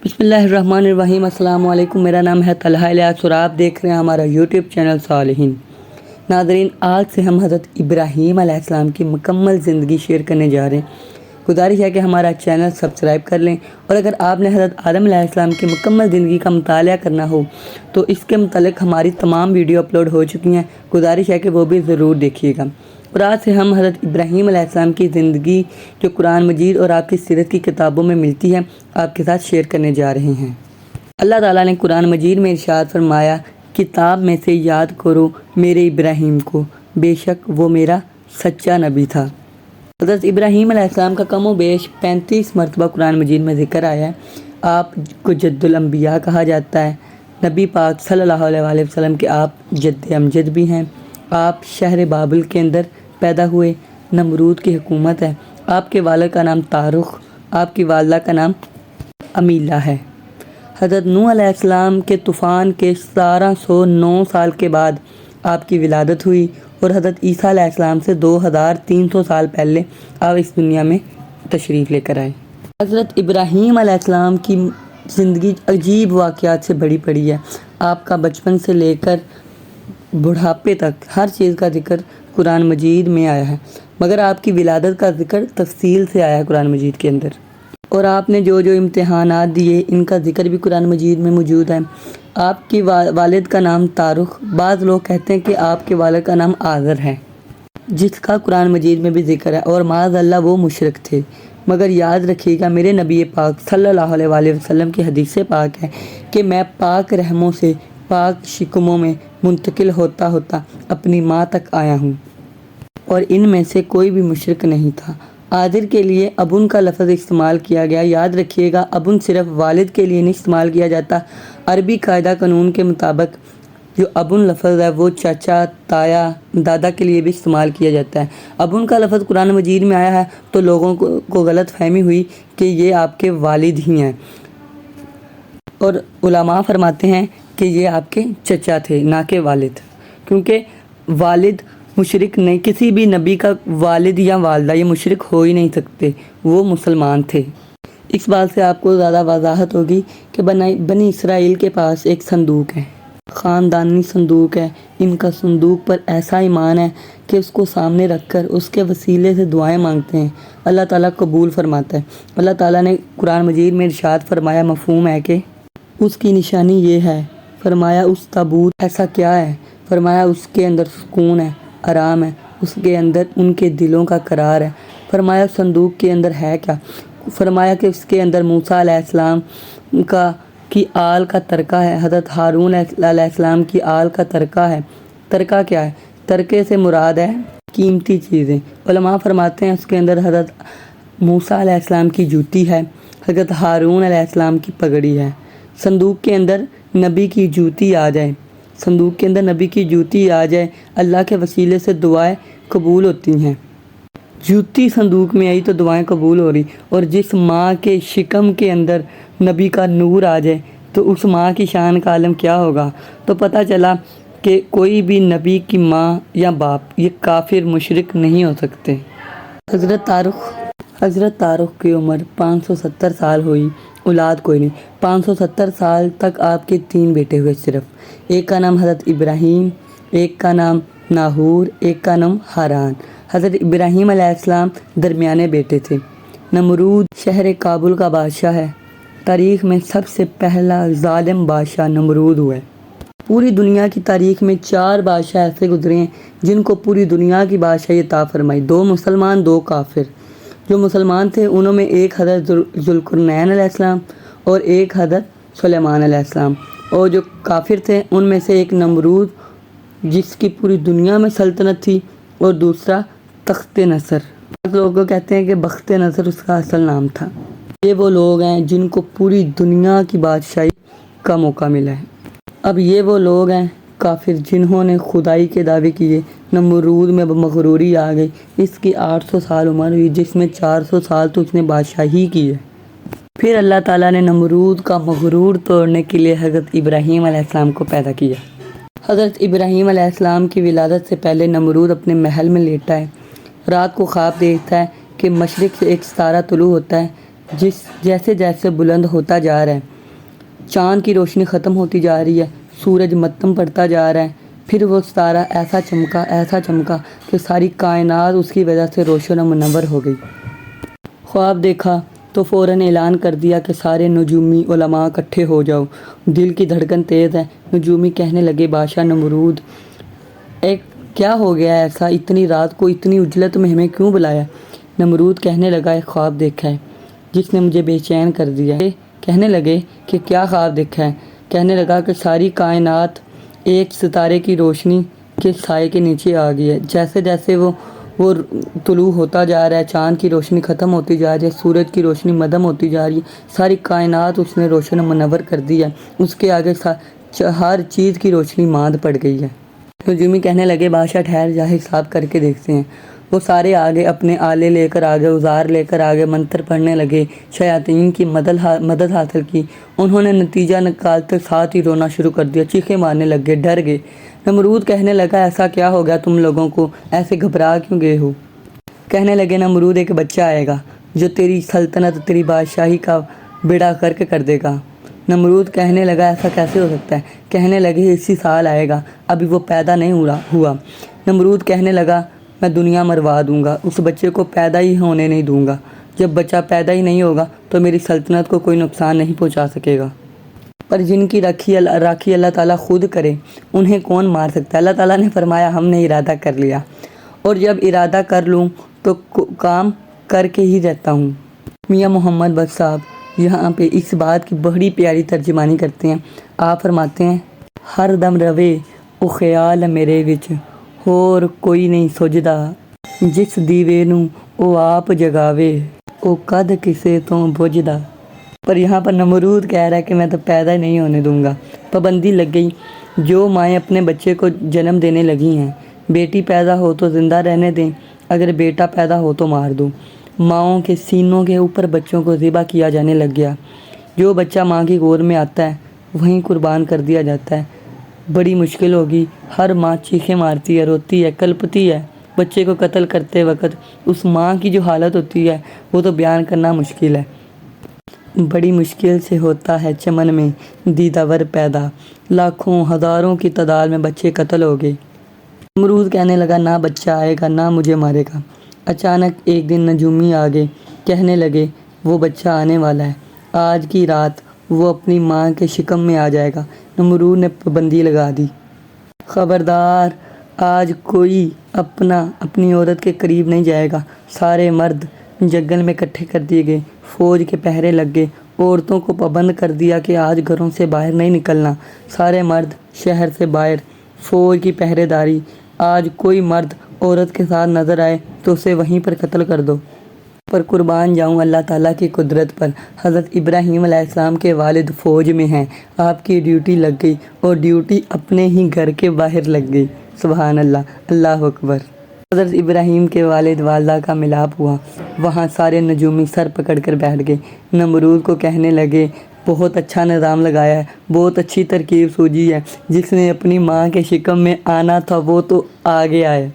بسم اللہ الرحمن الرحیم۔ السلام علیکم، میرا نام ہے طلحہ الیاس اور آپ دیکھ رہے ہیں ہمارا یوٹیوب چینل صالحین۔ ناظرین، آج سے ہم حضرت ابراہیم علیہ السلام کی مکمل زندگی شیئر کرنے جا رہے ہیں۔ گزارش ہے کہ ہمارا چینل سبسکرائب کر لیں، اور اگر آپ نے حضرت آدم علیہ السلام کی مکمل زندگی کا مطالعہ کرنا ہو تو اس کے متعلق ہماری تمام ویڈیو اپلوڈ ہو چکی ہیں، گزارش ہے کہ وہ بھی ضرور دیکھیے گا۔ اور آج سے ہم حضرت ابراہیم علیہ السلام کی زندگی جو قرآن مجید اور آپ کی سیرت کی کتابوں میں ملتی ہے آپ کے ساتھ شیئر کرنے جا رہے ہیں۔ اللہ تعالیٰ نے قرآن مجید میں ارشاد فرمایا، کتاب میں سے یاد کرو میرے ابراہیم کو، بے شک وہ میرا سچا نبی تھا۔ حضرت ابراہیم علیہ السلام کا کم و بیش 35 مرتبہ قرآن مجید میں ذکر آیا ہے۔ آپ کو جد الانبیاء کہا جاتا ہے۔ نبی پاک صلی اللہ علیہ وآلہ وسلم کے آپ جد امجد بھی ہیں۔ آپ شہر بابل کے اندر پیدا ہوئے، نمرود کی حکومت ہے۔ آپ کے والد کا نام تارخ، آپ کی والدہ کا نام امیلہ ہے۔ حضرت نوح علیہ السلام کے طوفان کے 1709 سال کے بعد آپ کی ولادت ہوئی، اور حضرت عیسیٰ علیہ السلام سے 2300 سال پہلے آپ اس دنیا میں تشریف لے کر آئے۔ حضرت ابراہیم علیہ السلام کی زندگی عجیب واقعات سے بڑی پڑی ہے۔ آپ کا بچپن سے لے کر بڑھاپے تک ہر چیز کا ذکر قرآن مجید میں آیا ہے، مگر آپ کی ولادت کا ذکر تفصیل سے آیا ہے قرآن مجید کے اندر۔ اور آپ نے جو امتحانات دیے ان کا ذکر بھی قرآن مجید میں موجود ہے۔ آپ کی والد کا نام تارخ، بعض لوگ کہتے ہیں کہ آپ کے والد کا نام آذر ہے، جس کا قرآن مجید میں بھی ذکر ہے، اور معاذ اللہ وہ مشرک تھے۔ مگر یاد رکھیے گا، میرے نبی پاک صلی اللہ علیہ وآلہ وسلم کی حدیث پاک ہے کہ میں پاک رحموں سے پاک شکموں میں منتقل ہوتا ہوتا اپنی ماں تک آیا ہوں، اور ان میں سے کوئی بھی مشرک نہیں تھا۔ آذر کے لیے ابن کا لفظ استعمال کیا گیا۔ یاد رکھیے گا، ابن صرف والد کے لیے نہیں استعمال کیا جاتا۔ عربی قاعدہ قانون کے مطابق جو ابن لفظ ہے وہ چاچا، تایا، دادا کے لیے بھی استعمال کیا جاتا ہے۔ ابن کا لفظ قرآن مجید میں آیا ہے تو لوگوں کو غلط فہمی ہوئی کہ یہ آپ کے والد ہی ہیں، اور علماء فرماتے ہیں کہ یہ آپ کے چچا تھے، نہ کہ والد، کیونکہ والد مشرک نہیں، کسی بھی نبی کا والد یا والدہ یہ مشرک ہو ہی نہیں سکتے، وہ مسلمان تھے۔ اس بات سے آپ کو زیادہ وضاحت ہوگی کہ بنی اسرائیل کے پاس ایک صندوق ہے، خاندانی صندوق ہے۔ ان کا صندوق پر ایسا ایمان ہے کہ اس کو سامنے رکھ کر اس کے وسیلے سے دعائیں مانگتے ہیں، اللہ تعالیٰ قبول فرماتا ہے۔ اللہ تعالیٰ نے قرآن مجید میں ارشاد فرمایا، مفہوم ہے کہ اس کی نشانی یہ ہے۔ فرمایا اس تابوت ایسا کیا ہے؟ فرمایا اس کے اندر سکون ہے، آرام ہے، اس کے اندر ان کے دلوں کا قرار ہے۔ فرمایا صندوق کے اندر ہے کیا؟ فرمایا کہ اس کے اندر موسیٰ علیہ السلام کی آل کا ترکہ ہے، حضرت ہارون علیہ السلام کی آل کا ترکہ ہے۔ ترکہ کیا ہے؟ ترکے سے مراد ہے قیمتی چیزیں۔ علماء فرماتے ہیں اس کے اندر حضرت موسیٰ علیہ السلام کی جوتی ہے، حضرت ہارون علیہ السلام کی پگڑی ہے۔ صندوق کے اندر نبی کی جوتی آ جائے، صندوق کے اندر نبی کی جوتی آ جائے، اللہ کے وسیلے سے دعائیں قبول ہوتی ہیں۔ جوتی صندوق میں آئی تو دعائیں قبول ہو رہی، اور جس ماں کے شکم کے اندر نبی کا نور آ جائے تو اس ماں کی شان کا عالم کیا ہوگا۔ تو پتہ چلا کہ کوئی بھی نبی کی ماں یا باپ یہ کافر مشرک نہیں ہو سکتے۔ حضرت تارخ کی عمر 570 سال ہوئی، اولاد کوئی نہیں۔ 570 سال تک آپ کے 3 بیٹے ہوئے صرف، ایک کا نام حضرت ابراہیم، ایک کا نام ناہور، ایک کا نام ہاران۔ حضرت ابراہیم علیہ السلام درمیانے بیٹے تھے۔ نمرود شہر کابل کا بادشاہ ہے۔ تاریخ میں سب سے پہلا ظالم بادشاہ نمرود ہوا ہے۔ پوری دنیا کی تاریخ میں 4 بادشاہ ایسے گزرے ہیں جن کو پوری دنیا کی بادشاہی عطا فرمائی، 2 مسلمان 2 کافر۔ جو مسلمان تھے انہوں میں ایک حضرت ذوالقرنین علیہ السلام اور ایک حضرت سلیمان علیہ السلام، اور جو کافر تھے ان میں سے ایک نمرود جس کی پوری دنیا میں سلطنت تھی، اور دوسرا تخت نصر۔ لوگ کہتے ہیں کہ بخت نصر اس کا اصل نام تھا۔ یہ وہ لوگ ہیں جن کو پوری دنیا کی بادشاہی کا موقع ملا ہے۔ اب یہ وہ لوگ ہیں کافر جنہوں نے خدائی کے دعوے کیے۔ نمرود میں مغروری آ گئی، اس کی 800 سال عمر ہوئی، جس میں 400 سال تو اس نے بادشاہی کی ہے۔ پھر اللہ تعالیٰ نے نمرود کا مغرور توڑنے کے لیے حضرت ابراہیم علیہ السلام کو پیدا کیا۔ حضرت ابراہیم علیہ السلام کی ولادت سے پہلے نمرود اپنے محل میں لیٹا ہے، رات کو خواب دیکھتا ہے کہ مشرق سے ایک ستارہ طلوع ہوتا ہے، جیسے جیسے بلند ہوتا جا رہا ہے چاند کی روشنی ختم ہوتی جا رہی ہے، سورج متم پڑتا جا رہا ہے، پھر وہ ستارہ ایسا چمکا کہ ساری کائنات اس کی وجہ سے روشن و منور ہو گئی۔ خواب دیکھا تو فوراً اعلان کر دیا کہ سارے نجومی علماء اکٹھے ہو جاؤ۔ دل کی دھڑکن تیز ہے۔ نجومی کہنے لگے بادشاہ نمرود کیا ہو گیا ایسا، اتنی رات کو اتنی اجلت میں ہمیں کیوں بلایا؟ نمرود کہنے لگا ایک خواب دیکھا ہے جس نے مجھے بے چین کر دیا ہے۔ کہنے لگے کہ کیا خواب دیکھا ہے؟ کہنے لگا کہ ساری کائنات ایک ستارے کی روشنی کے سائے کے نیچے آ گئی ہے۔ جیسے جیسے وہ طلوع ہوتا جا رہا ہے، چاند کی روشنی ختم ہوتی جا رہی ہے، سورج کی روشنی مدھم ہوتی جا رہی ہے، ساری کائنات اس نے روشن و منور کر دی ہے، اس کے آگے ہر چیز کی روشنی ماند پڑ گئی ہے۔ نجومی کہنے لگے بادشاہ ٹھہر جا، حساب کر کے دیکھتے ہیں۔ وہ سارے آگے اپنے آلے لے کر آگے، اوزار لے کر آگے منتر پڑھنے لگے، شیاطین کی مدد حاصل کی۔ انہوں نے نتیجہ نکالتے ساتھ ہی رونا شروع کر دیا، چیخیں مارنے لگے، ڈر گئے۔ نمرود کہنے لگا ایسا کیا ہو گیا تم لوگوں کو، ایسے گھبرا کیوں گئے ہو؟ کہنے لگے نمرود ایک بچہ آئے گا جو تیری سلطنت، تیری بادشاہی کا بیڑا غرق کر دے گا۔ نمرود کہنے لگا ایسا کیسے ہو سکتا ہے؟ کہنے لگے اسی سال آئے گا، ابھی وہ پیدا نہیں ہوا۔ نمرود کہنے لگا میں دنیا مروا دوں گا، اس بچے کو پیدا ہی ہونے نہیں دوں گا۔ جب بچہ پیدا ہی نہیں ہوگا تو میری سلطنت کو کوئی نقصان نہیں پہنچا سکے گا۔ پر جن کی راکھی اللہ تعالیٰ خود کرے انہیں کون مار سکتا ہے؟ اللہ تعالیٰ نے فرمایا ہم نے ارادہ کر لیا، اور جب ارادہ کر لوں تو کام کر کے ہی رہتا ہوں۔ میاں محمد بخش صاحب یہاں پہ اس بات کی بڑی پیاری ترجمانی کرتے ہیں۔ آپ فرماتے ہیں ہر دم روے او خیال میرے وچ، ہور کوئی نہیں سوچدا، جس دیوے نوں او آپ جگاوے، او کد کسے تو بجھدا۔ پر یہاں پر نمرود کہہ رہا ہے کہ میں تو پیدا نہیں ہونے دوں گا۔ پابندی لگ گئی۔ جو مائیں اپنے بچے کو جنم دینے لگی ہیں، بیٹی پیدا ہو تو زندہ رہنے دیں، اگر بیٹا پیدا ہو تو مار دو۔ ماؤں کے سینوں کے اوپر بچوں کو ذبح کیا جانے لگ گیا۔ جو بچہ ماں کی گود میں آتا ہے وہیں قربان کر دیا جاتا ہے۔ بڑی مشکل ہوگی، ہر ماں چیخیں مارتی ہے، روتی ہے، کلپتی ہے۔ بچے کو قتل کرتے وقت اس ماں کی جو حالت ہوتی ہے وہ تو بیان کرنا مشکل ہے۔ بڑی مشکل سے ہوتا ہے چمن میں دیدہ ور پیدا، لاکھوں ہزاروں کی تعداد میں بچے قتل ہو گئے۔ نمرود کہنے لگا نہ بچہ آئے گا نہ مجھے مارے گا۔ اچانک ایک دن نجومی آگے کہنے لگے وہ بچہ آنے والا ہے، آج کی رات وہ اپنی ماں کے شکم میں آ جائے گا۔ نمرود نے پابندی لگا دی، خبردار آج کوئی اپنی عورت کے قریب نہیں جائے گا۔ سارے مرد جنگل میں اکٹھے کر دیے گئے، فوج کے پہرے لگ گئے، عورتوں کو پابند کر دیا کہ آج گھروں سے باہر نہیں نکلنا۔ سارے مرد شہر سے باہر، فوج کی پہرے داری۔ آج کوئی مرد عورت کے ساتھ نظر آئے تو اسے وہیں پر قتل کر دو۔ پر قربان جاؤں اللہ تعالیٰ کی قدرت پر، حضرت ابراہیم علیہ السلام کے والد فوج میں ہیں، آپ کی ڈیوٹی لگ گئی اور ڈیوٹی اپنے ہی گھر کے باہر لگ گئی۔ سبحان اللہ، اللہ اکبر۔ حضرت ابراہیم کے والد والدہ کا ملاپ ہوا، وہاں سارے نجومی سر پکڑ کر بیٹھ گئے۔ نمرود کو کہنے لگے بہت اچھا نظام لگایا ہے، بہت اچھی ترکیب سوجی ہے، جس نے اپنی ماں کے شکم میں آنا تھا وہ تو آگے آئے۔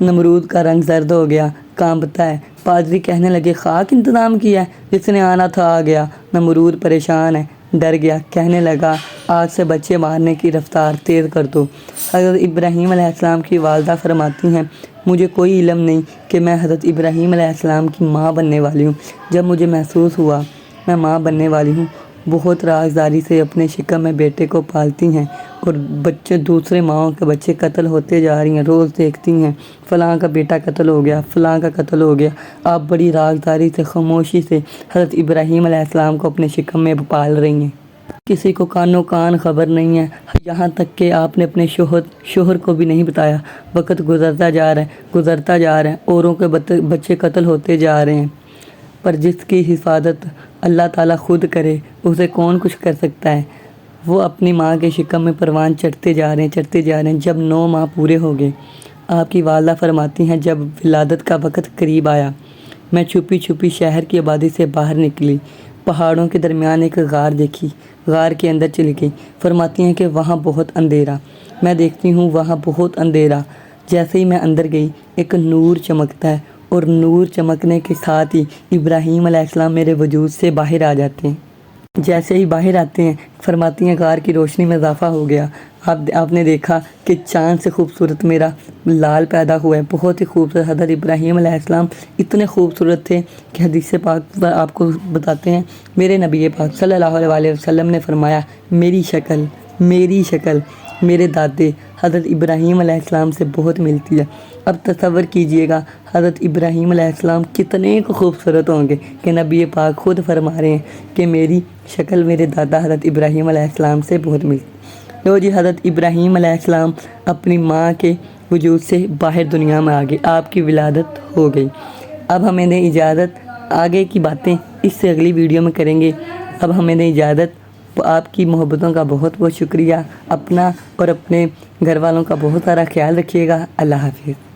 نمرود کا رنگ زرد ہو گیا، کانپتا ہے۔ پادری کہنے لگے خاک انتظام کیا ہے، جس نے آنا تھا آ گیا۔ نمرود پریشان ہے، ڈر گیا، کہنے لگا آج سے بچے مارنے کی رفتار تیز کر دو۔ حضرت ابراہیم علیہ السلام کی والدہ فرماتی ہیں مجھے کوئی علم نہیں کہ میں حضرت ابراہیم علیہ السلام کی ماں بننے والی ہوں۔ جب مجھے محسوس ہوا میں ماں بننے والی ہوں، بہت رازداری سے اپنے شکم میں بیٹے کو پالتی ہیں، اور بچے دوسرے ماؤں کے بچے قتل ہوتے جا رہی ہیں، روز دیکھتی ہیں فلاں کا بیٹا قتل ہو گیا، فلاں کا قتل ہو گیا۔ آپ بڑی رازداری سے، خاموشی سے حضرت ابراہیم علیہ السلام کو اپنے شکم میں پال رہی ہیں۔ کسی کو کانوں کان خبر نہیں ہے، یہاں تک کہ آپ نے اپنے شوہر کو بھی نہیں بتایا۔ وقت گزرتا جا رہا ہے، اوروں کے بچے قتل ہوتے جا رہے ہیں، پر جس کی حفاظت اللہ تعالیٰ خود کرے اسے کون کچھ کر سکتا ہے۔ وہ اپنی ماں کے شکم میں پروان چڑھتے جا رہے ہیں۔ جب 9 ماہ پورے ہو گئے، آپ کی والدہ فرماتی ہیں جب ولادت کا وقت قریب آیا، میں چھپی شہر کی آبادی سے باہر نکلی، پہاڑوں کے درمیان ایک غار دیکھی، غار کے اندر چلی گئی۔ فرماتی ہیں کہ وہاں بہت اندھیرا، میں دیکھتی ہوں وہاں بہت اندھیرا۔ جیسے ہی میں اندر گئی ایک نور چمکتا ہے، اور نور چمکنے کے ساتھ ہی ابراہیم علیہ السلام میرے وجود سے باہر آ جاتے ہیں۔ جیسے ہی باہر آتے ہیں فرماتی ہیں کار کی روشنی میں اضافہ ہو گیا، آپ نے دیکھا کہ چاند سے خوبصورت میرا لال پیدا ہوا ہے، بہت ہی خوبصورت۔ حضرت ابراہیم علیہ السلام اتنے خوبصورت تھے کہ حدیث پاک آپ کو بتاتے ہیں، میرے نبی پاک صلی اللہ علیہ وسلم نے فرمایا میری شکل میرے دادے حضرت ابراہیم علیہ السلام سے بہت ملتی ہے۔ اب تصور کیجئے گا حضرت ابراہیم علیہ السلام کتنے خوبصورت ہوں گے کہ نبی پاک خود فرما رہے ہیں کہ میری شکل میرے دادا حضرت ابراہیم علیہ السلام سے بہت ملتی ہے۔ لو جی، حضرت ابراہیم علیہ السلام اپنی ماں کے وجود سے باہر دنیا میں آگے، آپ کی ولادت ہو گئی۔ اب ہمیں دیں اجازت، آگے کی باتیں اس سے اگلی ویڈیو میں کریں گے۔ اب ہمیں دیں اجازت، آپ کی محبتوں کا بہت بہت شکریہ۔ اپنا اور اپنے گھر والوں کا بہت سارا خیال رکھیے گا۔ اللہ حافظ۔